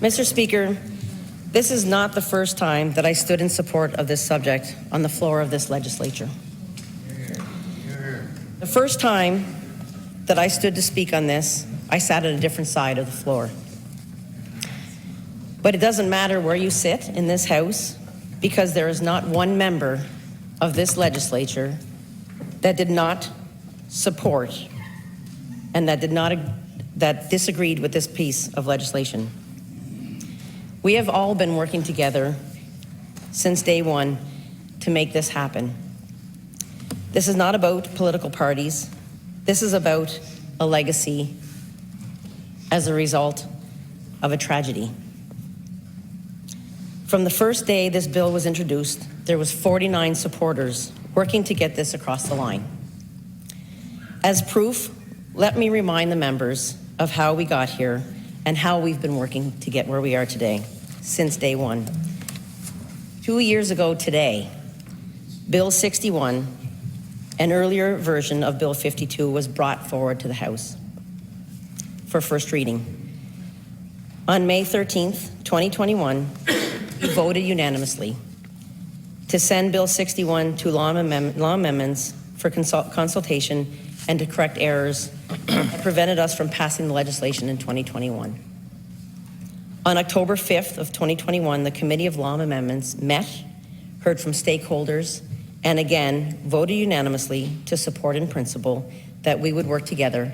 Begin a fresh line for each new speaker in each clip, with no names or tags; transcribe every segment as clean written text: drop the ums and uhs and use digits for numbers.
Mr. Speaker, this is not the first time that I stood in support of this subject on the floor of this legislature. The first time that I stood to speak on this, I sat at a different side of the floor. But it doesn't matter where you sit in this House, because there is not one member of this legislature that did not support and that disagreed with this piece of legislation. We have all been working together since day one to make this happen. This is not about political parties. This is about a legacy as a result of a tragedy. From the first day this bill was introduced, there was 49 supporters working to get this across the line. As proof, let me remind the members of how we got here and how we've been working to get where we are today since day one. 2 years ago today, Bill 61, an earlier version of Bill 52, was brought forward to the House for first reading. On May 13th, 2021, we voted unanimously to send Bill 61 to law amendments for consultation and to correct errors that prevented us from passing the legislation in 2021. On October 5th of 2021, the Committee of Law Amendments met, heard from stakeholders, and again voted unanimously to support in principle that we would work together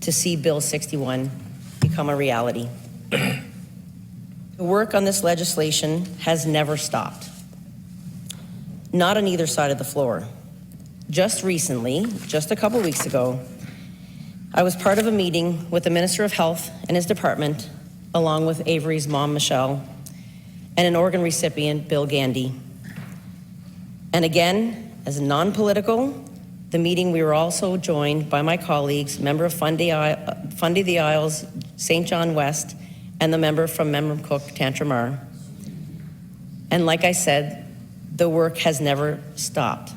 to see Bill 61 become a reality. The work on this legislation has never stopped, not on either side of the floor. Just recently, just a couple weeks ago, I was part of a meeting with the Minister of Health and his department, along with Avery's mom, Michelle, and an organ recipient, Bill Gandy. And again, as non-political, the meeting we were also joined by my colleagues, member of Fundy the Isles, St. John West, and the member from Memramcook, Tantramar. And like I said, the work has never stopped.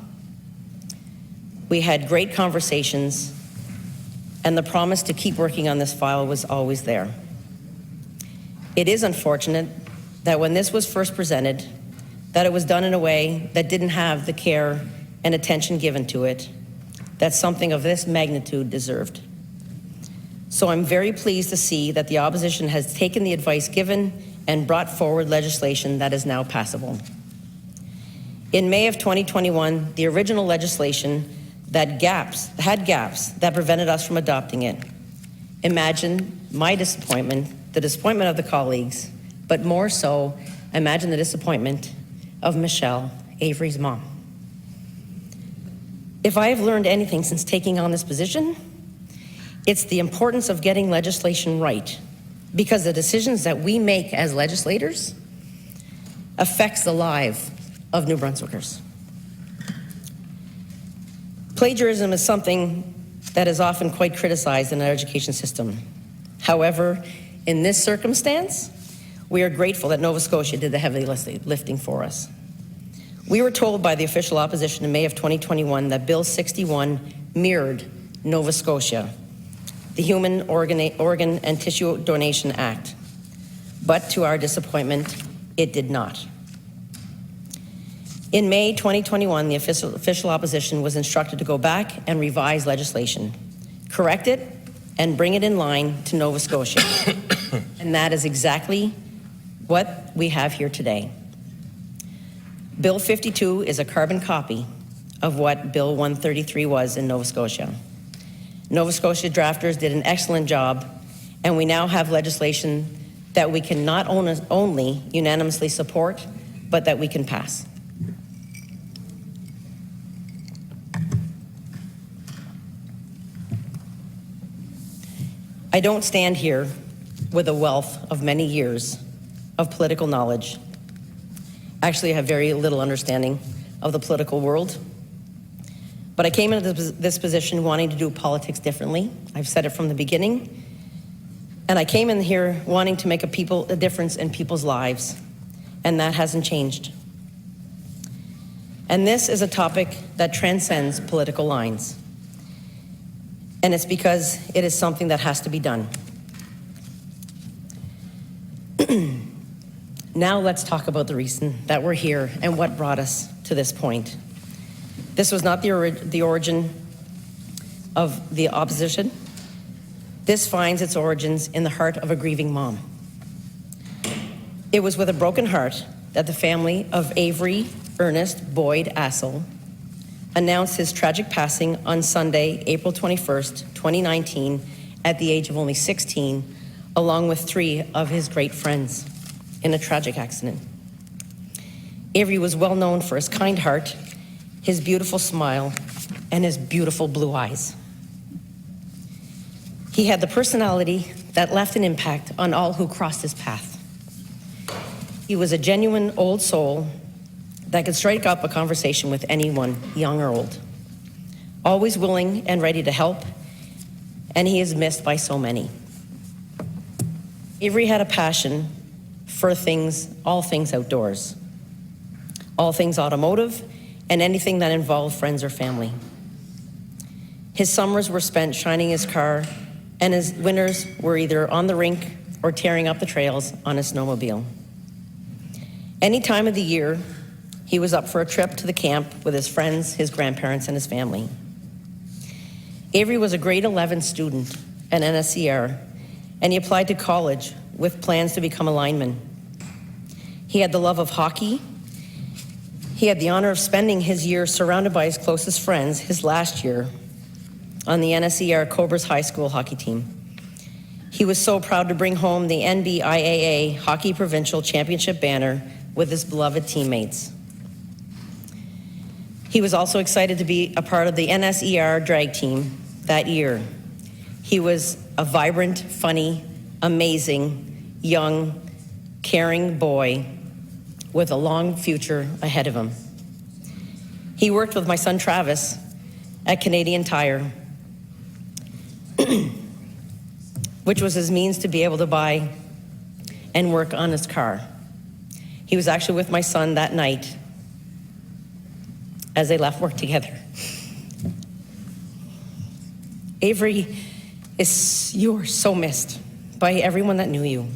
We had great conversations, and the promise to keep working on this file was always there. It is unfortunate that when this was first presented, that it was done in a way that didn't have the care and attention given to it that something of this magnitude deserved. So I'm very pleased to see that the opposition has taken the advice given and brought forward legislation that is now passable. In May of 2021, the original legislation had gaps that prevented us from adopting it. Imagine my disappointment, the disappointment of the colleagues, but more so, imagine the disappointment of Michelle, Avery's mom. If I have learned anything since taking on this position, it's the importance of getting legislation right, because the decisions that we make as legislators affects the lives of New Brunswickers. Plagiarism is something that is often quite criticized in our education system. However, in this circumstance, we are grateful that Nova Scotia did the heavy lifting for us. We were told by the official opposition in May of 2021 that Bill 61 mirrored Nova Scotia, the Human Organ and Tissue Donation Act. But to our disappointment, it did not. In May 2021, the official opposition was instructed to go back and revise legislation, correct it, and bring it in line to Nova Scotia. And that is exactly what we have here today. Bill 52 is a carbon copy of what Bill 133 was in Nova Scotia. Nova Scotia drafters did an excellent job, and we now have legislation that we can not only unanimously support, but that we can pass. I don't stand here with a wealth of many years of political knowledge. Actually, I have very little understanding of the political world. But I came into this position wanting to do politics differently. I've said it from the beginning. And I came in here wanting to make a difference in people's lives. And that hasn't changed. And this is a topic that transcends political lines. And it's because it is something that has to be done. Now let's talk about the reason that we're here and what brought us to this point. This was not the origin of the opposition. This finds its origins in the heart of a grieving mom. It was with a broken heart that the family of Avery Ernest Boyd Astle announced his tragic passing on Sunday, April 21st, 2019, at the age of only 16, along with 3 of his great friends in a tragic accident. Avery was well known for his kind heart, his beautiful smile, and his beautiful blue eyes. He had the personality that left an impact on all who crossed his path. He was a genuine old soul that could strike up a conversation with anyone, young or old. Always willing and ready to help, and he is missed by so many. Avery had a passion for all things outdoors, all things automotive, and anything that involved friends or family. His summers were spent shining his car, and his winters were either on the rink or tearing up the trails on his snowmobile. Any time of the year, he was up for a trip to the camp with his friends, his grandparents, and his family. Avery was a grade 11 student at NSCR, and he applied to college with plans to become a lineman. He had the love of hockey. He had the honor of spending his year surrounded by his closest friends, his last year, on the NSCR Cobras High School hockey team. He was so proud to bring home the NBIAA Hockey Provincial Championship banner with his beloved teammates. He was also excited to be a part of the NSER drag team that year. He was a vibrant, funny, amazing, young, caring boy with a long future ahead of him. He worked with my son Travis at Canadian Tire, which was his means to be able to buy and work on his car. He was actually with my son that night as they left work together. Avery, you are so missed by everyone that knew you.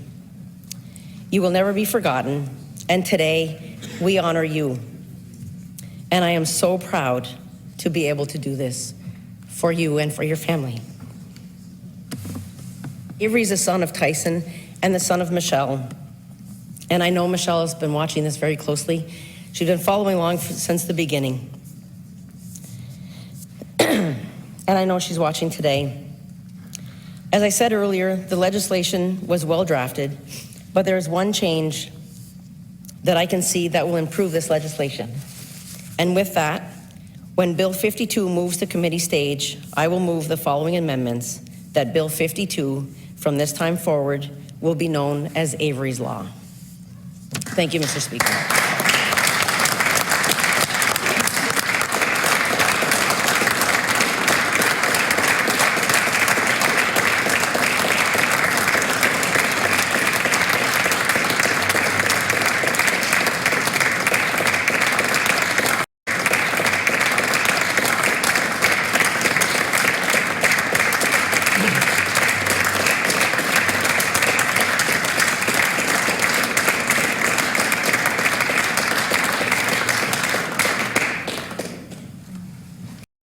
You will never be forgotten, and today we honor you. And I am so proud to be able to do this for you and for your family. Avery's the son of Tyson and the son of Michelle. And I know Michelle has been watching this very closely. She's been following along since the beginning. And I know she's watching today. As I said earlier, the legislation was well drafted, but there is one change that I can see that will improve this legislation. And with that, when Bill 52 moves to committee stage, I will move the following amendments that Bill 52, from this time forward, will be known as Avery's Law. Thank you, Mr. Speaker.